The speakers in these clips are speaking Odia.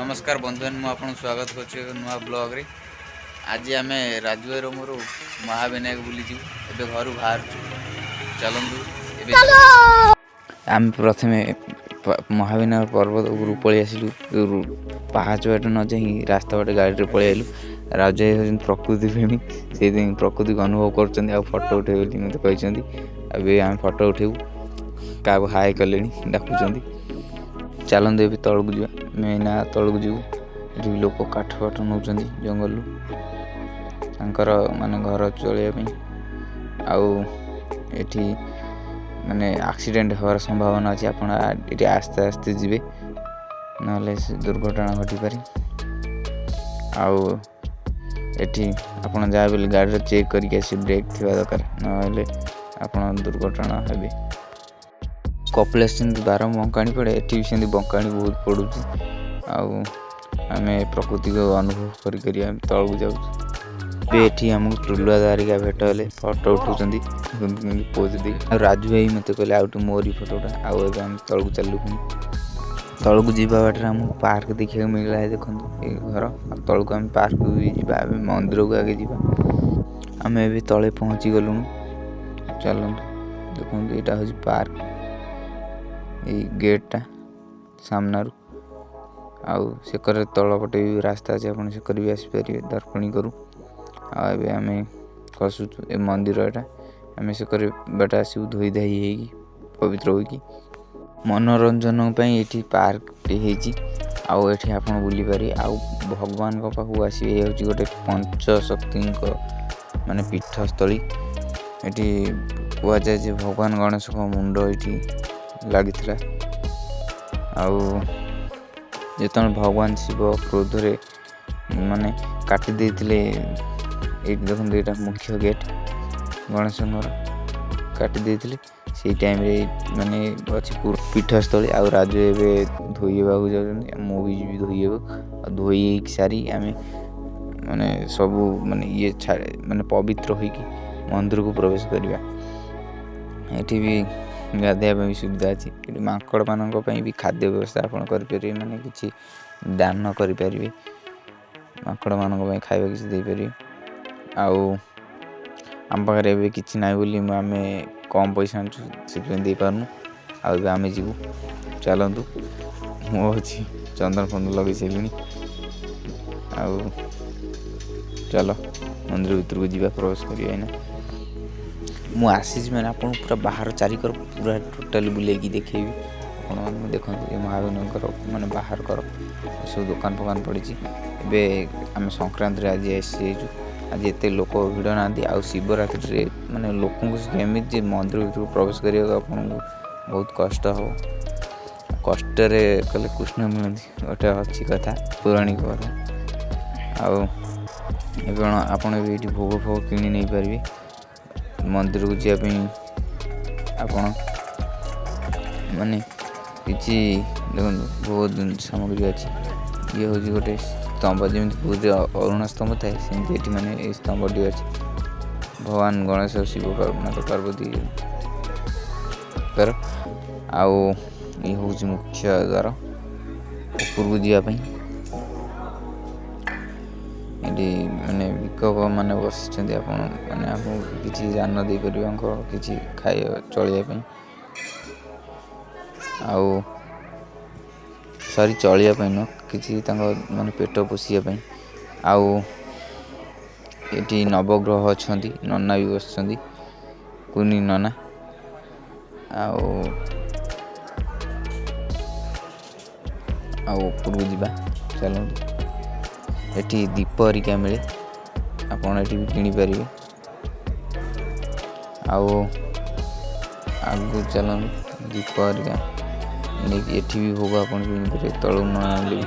नमस्कार बंधुन मु आपन स्वागत करछि नुआ ब्लॉग रे। आज आम राजू भाई मोर महाविनायक बुली जीव घर बाहर चलतु आम प्रथमे महाविनायक पर्वत उपरू पलि आसिलु। पहाच बाट न जा रास्ता बाटे गाड़ी पलि आलु। राजू भाई हूँ प्रकृति प्रेमी से प्रकृति को अनुभव कर फोटो उठे मत कही आम फोटो उठेबू क्या हाय कले डाकुं। चलते ए तौक जा मेना तौक जीव ये लोक काठ फाठ नौ जंगल माने घर चलिए आठी माने एक्सीडेंट हमार संभावना अच्छी आप आस्ते आस्ते जीवे ना दुर्घटना घटी पारे। आठी आप जहाँ भी गाड़ी चेक करके ब्रेक थी दरकार ना दुर्घटना हे। कपिलास सेमती बार बंकाणी पड़े ये भी बंकाणी बहुत पड़ू। आम प्रकृति को अनुभव कर तौक जाऊँ आम टुलुआ दारिका भेट हेले फोटो उठाऊँ पोज दे। राजू भाई मत कहले आउट मोरी फोटोटा आम तौक चलू पुणी तौक जावा बाटे आम पार्क देखा मिलला है। देखो ये घर तौक आम पार्क भी जा मंदिर को आगे जावा आम ए तले पहुँची गलुणु। चलतु देखो यहाँ हूँ पार्क ये गेटा सामनारू आकर तलपटे भी रास्ता अच्छे आप भी आसपारे दर्पणी करूँ। आम कसुचु ए मंदिर एटा आम से बाट आसू धोई धाई हो पवित्र होगी मनोरंजन ये पार्क होती आप बुली पारे। भगवान पाखु आसवे ये हूँ गोटे पंचशक्ति माने पीठस्थली। ये कह जाए भगवान गणेश को मुंड ये लगी जिते भगवान शिव क्रोध रे माने काटी देते देखो यहाँ मुख्य गेट गणेश काटी देते से टाइम रे माने अच्छी पीठस्थली आ राजू एवं धोईवा जाऊँ मुझे धोईब धोई सारी आम माने सबू माने ये माने पवित्र होगी मंदिर को प्रवेश करवा। ये भी गाधेया सुविधा अच्छी ये माकड़ मान भी खाद्य व्यवस्था आप करें माने किसी दान करें माकड़ मान खावा किसी देपर। आम पाखे ए कि ना बोली आम कम पैसा आनु से पार्नु आम जीवु। चलतु मुझे चंदन फंदन लगे सारे चल मंदिर भीतर को जीवा प्रवेश करना। मु आसी मैंने आप पूरा बाहर चारिकर पूरा टोटाली बुलेकी देखेबी आप देखते ये महाविनायक माने बाहर कर सब दुकान फुकान पड़ी। आम संक्रांति आज आसीचु आज एत लोक भिड़ ना आ शिवरात्रि माने लोक केमी मंदिर भीतर प्रवेश करने बहुत कष्ट हो कष्ट कले कृष्ण मिलती गोटे अच्छी कथा पौराणिक कथा। आपड़ ये भोग फोग किणी नहीं पारे मंदिर को जावाई आपण माने किसी देखो बहुत सामग्री अच्छी। ये हूँ गोटे स्तंभ जमी पूरी अरुण स्तंभ थाए सेमती माने स्तंभ टी अच्छी भगवान गणेश शिव माता पार्वती आउ ये हूँ मुख्य द्वार ऊपर को जावाई ये माने विकक मैंने बस मैंने आपको किसी जान दे पार किसी खाई चलिए सरी चलिए न किसी माने पेट पोषापी ये नवग्रह अच्छा नना भी बस कुनी नना ऊपर को जीवा। चलते ये दीप हरिका मिले आपड़ ये भी किणी पारे आगू चल दीप हरिका नहीं भी भोग आप किणी तलू न आने ये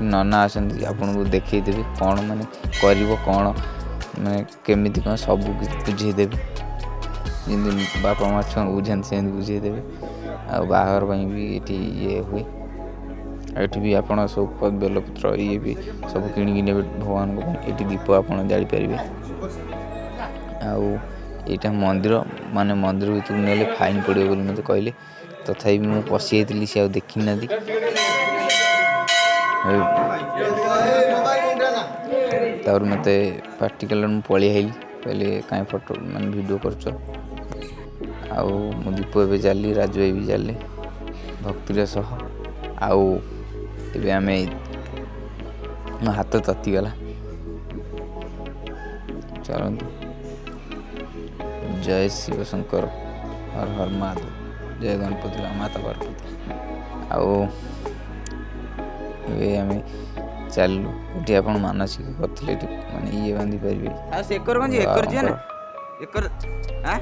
नना आसती आपन को देखईदेवे कौन माने कर कौन माने केमी कौन सब बुझेदेवे जमी बापा माँ छुआ बुझाते से बुझेदेवे बाहर भी ये हुए। ये भी आप सब बेलपत्र ये भी सब किणी ने भगवान को ये दीप आप जाली पारे। यहाँ मंदिर माने मंदिर भीतर नेले फाइन पड़े बोली मत कहले तथापि मुझे पशि जाती सी देखी ना ତାପରେ ମୋତେ ପାର୍ଟି କଲେ ମୁଁ ପଳେଇ ଆଇଲି, କହିଲେ କାହିଁ ଫଟୋ ମାନେ ଭିଡ଼ିଓ କରୁଛ। ଆଉ ମୁଁ ଦୀପ ଏବେ ଚାଲିଲି, ରାଜୁ ଭାଇ ବି ଚାଲିଲେ ଭକ୍ତିର ସହ। ଆଉ ଏବେ ଆମେ ମୋ ହାତ ତାତିଗଲା। ଚାଲନ୍ତୁ। ଜୟ ଶିବ ଶଙ୍କର, ହର ହର ମହାଦେବ, ଜୟ ଗଣପତି ମାତା ପାର୍ବତୀ। ଆଉ ଏବେ ଆମେ ଚାଲିଲୁ। ଏଠି ଆପଣ ମାନସିକ କରିଥିଲେ ଏଠି ମାନେ ଇଏ ବାନ୍ଧି ପାରିବେ।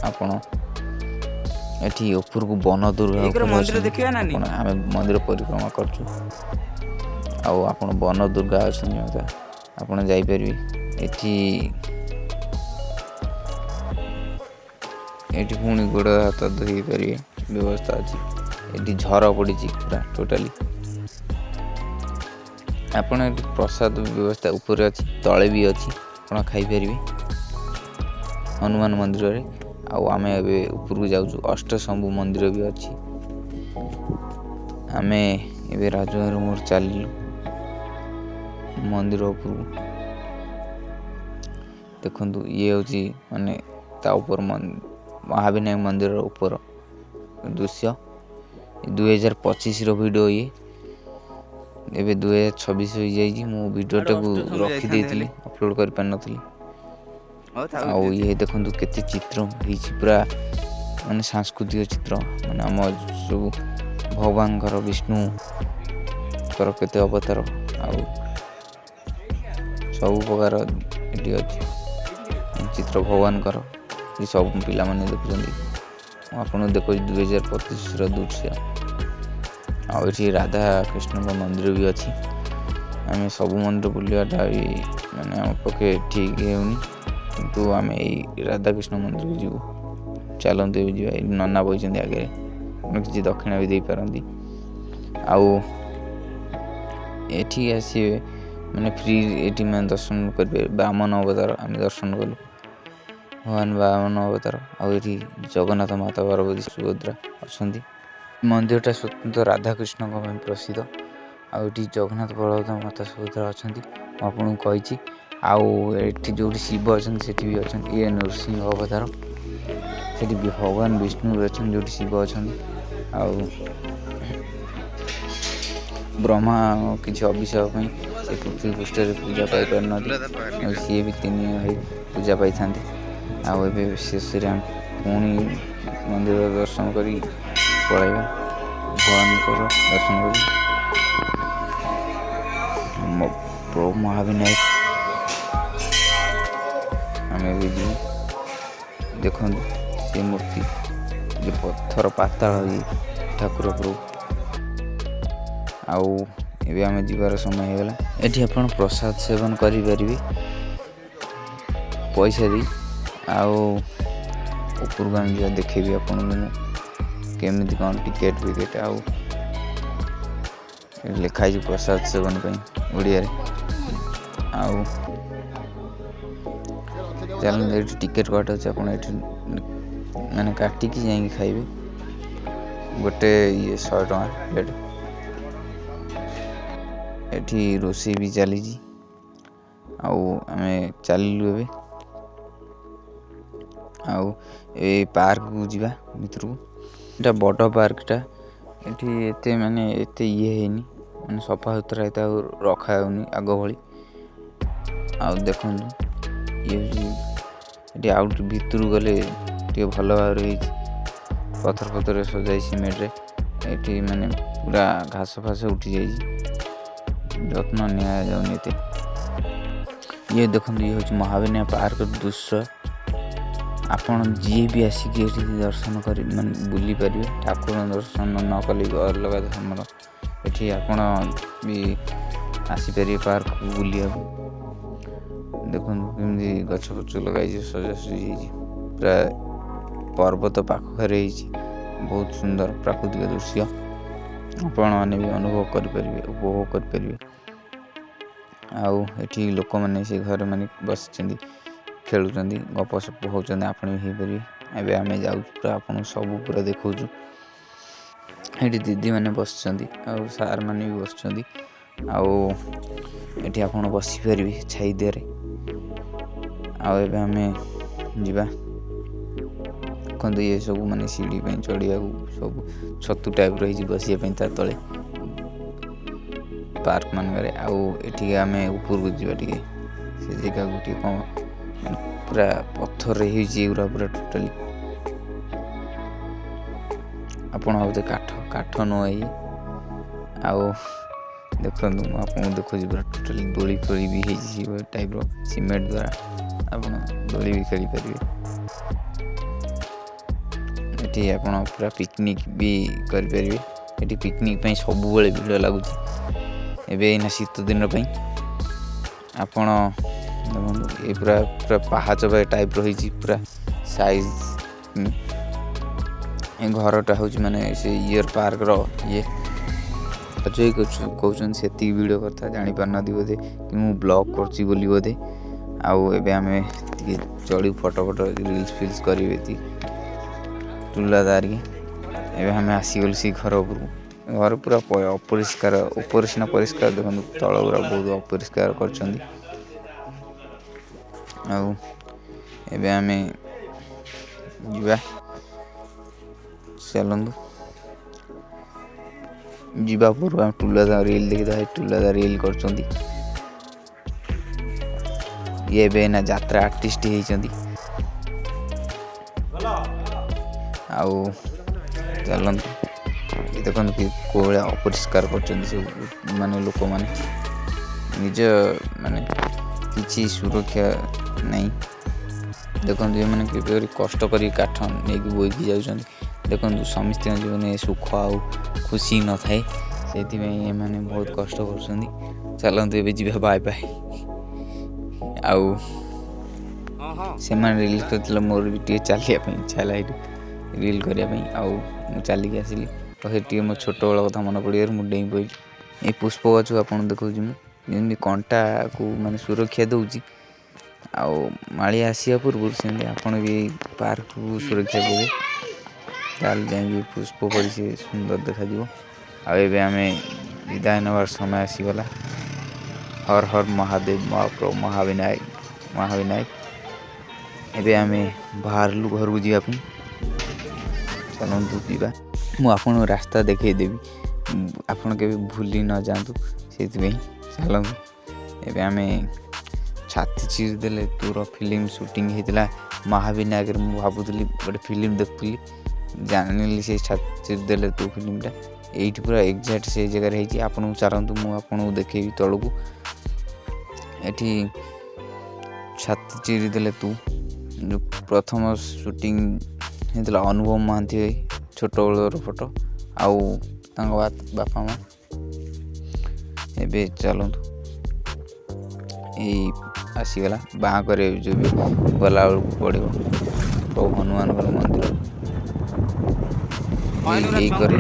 ଆପଣ ଏଠି ଉପରକୁ ବନ ଦୁର୍ଗା ଉପରେ ଅଛନ୍ତି। ଆମେ ମନ୍ଦିର ପରିକ୍ରମା କରୁଛୁ। ଆଉ ଆପଣ ବନ ଦୁର୍ଗା ଅଛନ୍ତି ମାତା, ଆପଣ ଯାଇପାରିବେ। ଏଠି ପୁଣି ଗୋଡ଼ ହାତ ଧୋଇ ପାରିବେ ବ୍ୟବସ୍ଥା ଅଛି। ଏଠି ଝର ପଡ଼ିଛି ପୁରା ଟୋଟାଲି। ଆପଣ ଏଠି ପ୍ରସାଦ ବ୍ୟବସ୍ଥା ଉପରେ ଅଛି, ତଳେ ବି ଅଛି, ଆପଣ ଖାଇପାରିବେ ହନୁମାନ ମନ୍ଦିରରେ। ଆଉ ଆମେ ଏବେ ଉପରକୁ ଯାଉଛୁ, ଅଷ୍ଟଶମ୍ଭୁ ମନ୍ଦିର ବି ଅଛି। ଆମେ ଏବେ ରାଜୁଭାଇର ମୋର ଚାଲିଲୁ ମନ୍ଦିର ଉପରକୁ। ଦେଖନ୍ତୁ ଇଏ ହେଉଛି ମାନେ ତା ଉପର ମହାବିନାୟକ ମନ୍ଦିରର ଉପର ଦୃଶ୍ୟ। 2025ର ଭିଡ଼ିଓ ଇଏ। ଏବେ 2026 ହୋଇଯାଇଛି। ମୁଁ ଭିଡ଼ିଓଟାକୁ ରଖିଦେଇଥିଲି, ଅପଲୋଡ଼ କରିପାରିନଥିଲି। ଆଉ ଇଏ ଦେଖନ୍ତୁ କେତେ ଚିତ୍ର ହେଇଛି, ପୁରା ମାନେ ସାଂସ୍କୃତିକ ଚିତ୍ର। ମାନେ ଆମ ସବୁ ଭଗବାନଙ୍କର, ବିଷ୍ଣୁଙ୍କର କେତେ ଅବତାର, ଆଉ ସବୁ ପ୍ରକାର ଏଠି ଅଛି ଚିତ୍ର ଭଗବାନଙ୍କର। ଏ ସବୁ ପିଲାମାନେ ଦେଖୁଛନ୍ତି। ମୁଁ ଆପଣଙ୍କୁ ଦେଖୁଛି 2025ର ଦୃଶ୍ୟ। ଆଉ ଏଠି ରାଧାକୃଷ୍ଣଙ୍କ ମନ୍ଦିର ବି ଅଛି। ଆମେ ସବୁ ମନ୍ଦିର ବୁଲିବାଟା ବି ମାନେ ଆମ ପକ୍ଷେ ଠିକ୍ ହେଉନି, କିନ୍ତୁ ଆମେ ଏଇ ରାଧାକୃଷ୍ଣ ମନ୍ଦିରକୁ ଯିବୁ। ଚାଲନ୍ତୁ ଏବେ ଯିବା। ଏଇ ନନା ବଇଛନ୍ତି ଆଗରେ, ଆମେ କିଛି ଦକ୍ଷିଣା ବି ଦେଇପାରନ୍ତି। ଆଉ ଏଠି ଆସିବେ ମାନେ ଫ୍ରି, ଏଠି ମାନେ ଦର୍ଶନ କରିବେ। ବାମନ ଅବତାର ଆମେ ଦର୍ଶନ କଲୁ, ଭଗବାନ ବାମନ ଅବତାର। ଆଉ ଏଠି ଜଗନ୍ନାଥ, ମାତା ପାର୍ବତୀ, ସୁଭଦ୍ରା ଅଛନ୍ତି। ମନ୍ଦିରଟା ସ୍ୱତନ୍ତ୍ର ରାଧାକୃଷ୍ଣଙ୍କ ପାଇଁ ପ୍ରସିଦ୍ଧ। ଆଉ ଏଠି ଜଗନ୍ନାଥ, ବଳଭଦ୍ର, ମାତା ସୁଭଦ୍ରା ଅଛନ୍ତି, ମୁଁ ଆପଣଙ୍କୁ କହିଛି। ଆଉ ଏଠି ଯେଉଁଠି ଶିବ ଅଛନ୍ତି ସେଠି ବି ଅଛନ୍ତି। ଇଏ ନୃସିଂହ ଅବତାର। ସେଠି ଭଗବାନ ବିଷ୍ଣୁ ବି ଅଛନ୍ତି, ଯେଉଁଠି ଶିବ ଅଛନ୍ତି। ଆଉ ବ୍ରହ୍ମା କିଛି ଅଭିଶାପ ପାଇଁ ସେ ପୃଥିବୀ ପୃଷ୍ଠରେ ପୂଜା ପାଇପାରିନଥିଲେ, ଆଉ ସିଏ ବି 3 ଭାଇ ପୂଜା ପାଇଥାନ୍ତି। ଆଉ ଏବେ ଶେଷରେ ଆମେ ପୁଣି ମନ୍ଦିର ଦର୍ଶନ କରି ପଳାଇବା, ଭଗବାନଙ୍କର ଦର୍ଶନ କରି ପ୍ରଭୁ ମହାବିନାୟକ ଆମେ ଏବେ ଯିବୁ। ଦେଖନ୍ତୁ ସେ ମୂର୍ତ୍ତି, ଯେ ପଥର ପାତାଳ ଇଏ ଠାକୁର ପ୍ରଭୁ। ଆଉ ଏବେ ଆମେ ଯିବାର ସମୟ ହେଇଗଲା। ଏଠି ଆପଣ ପ୍ରସାଦ ସେବନ କରିପାରିବେ ପଇସା ଦେଇ। ଆଉ ଉପରକୁ ଆମେ ଯିବା, ଦେଖେଇବି ଆପଣଙ୍କୁ ମୁଁ କେମିତି କ'ଣ ଟିକେଟ୍ ଫିକେଟ୍। ଆଉ ଲେଖା ହେଇଛି ପ୍ରସାଦ ସେବନ ପାଇଁ ଓଡ଼ିଆରେ। ଆଉ ଚାଲନ୍ତୁ, ଏଠି ଟିକେଟ୍ କାଟ ଅଛି, ଆପଣ ଏଠି ମାନେ କାଟିକି ଯାଇକି ଖାଇବେ। ଗୋଟେ ଇଏ 100 ଟଙ୍କା ପ୍ଲେଟ୍। ଏଠି ରୋଷେଇ ବି ଚାଲିଛି। ଆଉ ଆମେ ଚାଲିଲୁ ଏବେ। ଆଉ ଏ ପାର୍କକୁ ଯିବା ଭିତରକୁ। ଏଇଟା ବଡ଼ ପାର୍କଟା। ଏଠି ଏତେ ଇଏ ହେଇନି, ମାନେ ସଫା ସୁତୁରା ଏତେ ଆଉ ରଖା ହେଉନି ଆଗ ଭଳି। ଆଉ ଦେଖନ୍ତୁ ଇଏ ହେଉଛି ଏଠି। ଆଉ ଭିତରକୁ ଗଲେ ଟିକେ ଭଲ ଭାବରେ ହେଇଛି, ପଥର ଫଥରରେ ସଜାଇ ସିମେଣ୍ଟରେ। ଏଠି ମାନେ ପୁରା ଘାସ ଫାସ ଉଠିଯାଇଛି, ଯତ୍ନ ନିଆଯାଉନି ଏତେ। ଇଏ ଦେଖନ୍ତୁ, ଇଏ ହେଉଛି ମହାବିନାୟକ ପାର୍କର ଦୃଶ୍ୟ। ଆପଣ ଯିଏ ବି ଆସିକି ଏଠି ଦର୍ଶନ କରି ମାନେ ବୁଲି ପାରିବେ। ଠାକୁର ଦର୍ଶନ ନ କଲେ ବି ଅଲଗା ଧର୍ମର ଏଠି ଆପଣ ବି ଆସିପାରିବେ ପାର୍କକୁ ବୁଲିବାକୁ। ଦେଖନ୍ତୁ କେମିତି ଗଛ ଫଛ ଲଗାଇଛି, ସଜାସଜି ହେଇଛି, ପୁରା ପର୍ବତ ପାଖରେ ହେଇଛି। ବହୁତ ସୁନ୍ଦର ପ୍ରାକୃତିକ ଦୃଶ୍ୟ ଆପଣମାନେ ବି ଉପଭୋଗ କରିପାରିବେ। ଆଉ ଏଠି ଲୋକମାନେ ସେ ଘରେ ମାନେ ବସିଛନ୍ତି, ଖେଳୁଛନ୍ତି, ଗପସପ ହେଉଛନ୍ତି, ଆପଣ ବି ହେଇପାରିବେ। ଏବେ ଆମେ ଯାଉଛୁ, ପୁରା ଆପଣଙ୍କୁ ସବୁ ପୁରା ଦେଖାଉଛୁ। ଏଠି ଦିଦିମାନେ ବସିଛନ୍ତି, ଆଉ ସାର୍ମାନେ ବି ବସିଛନ୍ତି। ଆଉ ଏଠି ଆପଣ ବସିପାରିବେ ଛାଇ ଦେହରେ। ଆଉ ଏବେ ଆମେ ଯିବା। ଦେଖନ୍ତୁ ଇଏ ସବୁ ମାନେ ସିଡ଼ି ପାଇଁ ଚଢ଼ିବାକୁ ସବୁ ଛତୁ ଟାଇପ୍ର ହେଇଛି ବସିବା ପାଇଁ ତା ତଳେ ପାର୍କ ମାନଙ୍କରେ। ଆଉ ଏଠିକି ଆମେ ଉପରକୁ ଯିବା ଟିକେ, ସେ ଜାଗାକୁ ଟିକେ କ'ଣ ପୁରା ପଥରରେ ହେଇଛି ଏଗୁଡ଼ା ପୁରା ଟୋଟାଲି। ଆପଣ ଭାବୁଥିବେ କାଠ ନୁହଁ ଇଏ। ଆଉ ଦେଖନ୍ତୁ ମୁଁ ଆପଣଙ୍କୁ ଦେଖୁଛି ପୁରା ଟୋଟାଲି ଦୋଳି ଫୋଳି ବି ହେଇଛି ସେ ଟାଇପ୍ର ସିମେଣ୍ଟ ଦ୍ୱାରା ଆପଣ ଦୋଳି ବି ଖେଳିପାରିବେ। ଏଠି ଆପଣ ପୁରା ପିକନିକ୍ ବି କରିପାରିବେ। ଏଠି ପିକନିକ୍ ପାଇଁ ସବୁବେଳେ ଭିଡ଼ ଲାଗୁଛି। ଏବେ ଏଇନା ଶୀତ ଦିନ ପାଇଁ ଆପଣ ଦେଖନ୍ତୁ ଏ ପୁରା ପାହାଚ ଟାଇପ୍ର ହେଇଛି ପୁରା ସାଇଜ୍। ଏ ଘରଟା ହେଉଛି ମାନେ ସେ ଇୟର ପାର୍କର ଇଏ କହୁଛନ୍ତି ସେତିକି ଭିଡ଼ିଓ କଥା ଜାଣିପାରୁନାହାନ୍ତି ବୋଧେ କି ମୁଁ ବ୍ଲଗ୍ କରୁଛି ବୋଲି ବୋଧେ। ଆଉ ଏବେ ଆମେ ଟିକେ ଚଢ଼ି ଫଟୋ ରିଲ୍ସ କରିବେ ଟୁଲାଦାରିକି। ଏବେ ଆମେ ଆସିଗଲୁ ସେଇ ଘର ଉପରକୁ। ଘର ପୁରା ଅପରିଷ୍କାର, ଉପରେ ସିନା ପରିଷ୍କାର, ଦେଖନ୍ତୁ ତଳ ଗୁରା ବହୁତ ଅପରିଷ୍କାର କରିଛନ୍ତି। ଆଉ ଏବେ ଆମେ ଯିବା, ଚାଲନ୍ତୁ। ଯିବା ପୂର୍ବରୁ ଆମେ ଟୁଲାଦା ରିଲ୍ ଦେଖିଦେବା। ଟୁଲାଦା ରିଲ୍ କରୁଛନ୍ତି। ଇଏ ଏବେ ନା ଯାତ୍ରା ଆର୍ଟିଷ୍ଟ ହେଇଛନ୍ତି। ଆଉ ଚାଲନ୍ତୁ, ଦେଖନ୍ତୁ କି କୋଉ ଭଳିଆ ଅପରିଷ୍କାର କରୁଛନ୍ତି ସବୁ ମାନେ ଲୋକମାନେ। ନିଜ ମାନେ କିଛି ସୁରକ୍ଷା ନାହିଁ। ଦେଖନ୍ତୁ ଏମାନେ କିପରି କଷ୍ଟ କରି କାଠ ନେଇକି ବୋହିକି ଯାଉଛନ୍ତି। ଦେଖନ୍ତୁ ସମସ୍ତଙ୍କ ଜୀବନରେ ସୁଖ ଆଉ ଖୁସି ନଥାଏ, ସେଥିପାଇଁ ଏମାନେ ବହୁତ କଷ୍ଟ କରୁଛନ୍ତି। ଚାଲନ୍ତୁ ଏବେ ଯିବା, ବାଏ ବାଏ। ଆଉ ସେମାନେ ରିଲ୍ସ କରିଥିଲେ, ମୋର ବି ଟିକେ ଚାଲିବା ପାଇଁ ଇଚ୍ଛା ହେଲା ଏଇଠି ରିଲ୍ କରିବା ପାଇଁ। ଆଉ ମୁଁ ଚାଲିକି ଆସିଲି, ତ ସେଠି ଟିକେ ମୋ ଛୋଟବେଳ କଥା ମନେ ପଡ଼ିବାରୁ ମୁଁ ଡେଇଁ ପଇଲି। ଏଇ ପୁଷ୍ପ ଗଛ ଆପଣ ଦେଖଉଛି ମୁଁ ଯେମିତି କଣ୍ଟାକୁ ମାନେ ସୁରକ୍ଷା ଦେଉଛି, ଆଉ ମାଳିଆ ଆସିବା ପୂର୍ବରୁ ସେମିତି ଆପଣ ବି ପାର୍କକୁ ସୁରକ୍ଷା ଦେବେ। ତାହେଲେ ଯାଇକି ପୁଷ୍ପ ପରି ସେ ସୁନ୍ଦର ଦେଖାଯିବ। ଆଉ ଏବେ ଆମେ ବିଦାୟ ନେବାର ସମୟ ଆସିଗଲା। ହର ହର ମହାଦେବ, ମହାପ୍ରଭୁ ମହାବିନାୟକ। ଏବେ ଆମେ ବାହାରିଲୁ ଘରକୁ ଯିବା ପାଇଁ। ଚାଲନ୍ତୁ ଯିବା। ମୁଁ ଆପଣଙ୍କୁ ରାସ୍ତା ଦେଖେଇଦେବି, ଆପଣ କେବେ ଭୁଲି ନ ଯାଆନ୍ତୁ, ସେଥିପାଇଁ ଚାଲନ୍ତୁ। ଏବେ ଆମେ ଛାତି ଚିରି ଦେଲେ ତୁର ଫିଲ୍ମ ସୁଟିଂ ହେଇଥିଲା ମହାବିନାୟକରେ। ମୁଁ ଭାବୁଥିଲି ଗୋଟେ ଫିଲ୍ମ ଦେଖୁଥିଲି, ଜାଣିଲି ସେ ଛାତି ଚିରି ଦେଲେ ତୁ ଫିଲ୍ମଟା ଏଇଠି ପୁରା ଏକ୍ଜାକ୍ଟ ସେଇ ଜାଗାରେ ହେଇଛି। ଆପଣଙ୍କୁ ଚାଲନ୍ତୁ ମୁଁ ଆପଣଙ୍କୁ ଦେଖେଇବି ତଳକୁ। ଏଠି ଛାତି ଚିରି ଦେଲେ ତୁ ଯେଉଁ ପ୍ରଥମ ସୁଟିଂ ହେଇଥିଲା ଅନୁଭବ ମହାନ୍ତି ଛୋଟବେଳର ଫଟୋ, ଆଉ ତାଙ୍କ ବାପା ମା'। ଏବେ ଚାଲନ୍ତୁ, ଏଇ ଆସିଗଲା ବାଁ କରେ ଯେଉଁ ଗଲାବେଳକୁ ପଡ଼ିବ ପ୍ରଭୁ ହନୁମାନଙ୍କର ମନ୍ଦିର। ଏଇ କରେ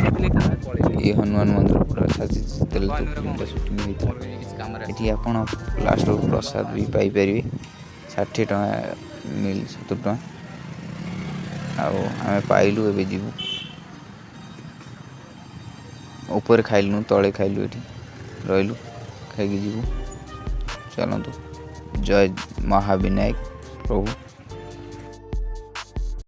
ଏଇ ହନୁମାନ ମନ୍ଦିର ପୁରା ଛାତି ଦେଲେ ତ ଫିଲ୍ମଟା ସୁଟିଂ ହେଇଥିଲା। ଏଠି ଆପଣ ଲାଷ୍ଟକୁ ପ୍ରସାଦ ବି ପାଇପାରିବେ, 60 ଟଙ୍କା ମିଲ୍ 70 ଟଙ୍କା। ଆଉ ଆମେ ପାଇଲୁ, ଏବେ ଯିବୁ। ଉପରେ ଖାଇଲୁନୁ, ତଳେ ଖାଇଲୁ, ଏଠି ରହିଲୁ, ଖାଇକି ଯିବୁ। ଚାଲନ୍ତୁ। ଜୟ ମହାବିନାୟକ ପ୍ରଭୁ।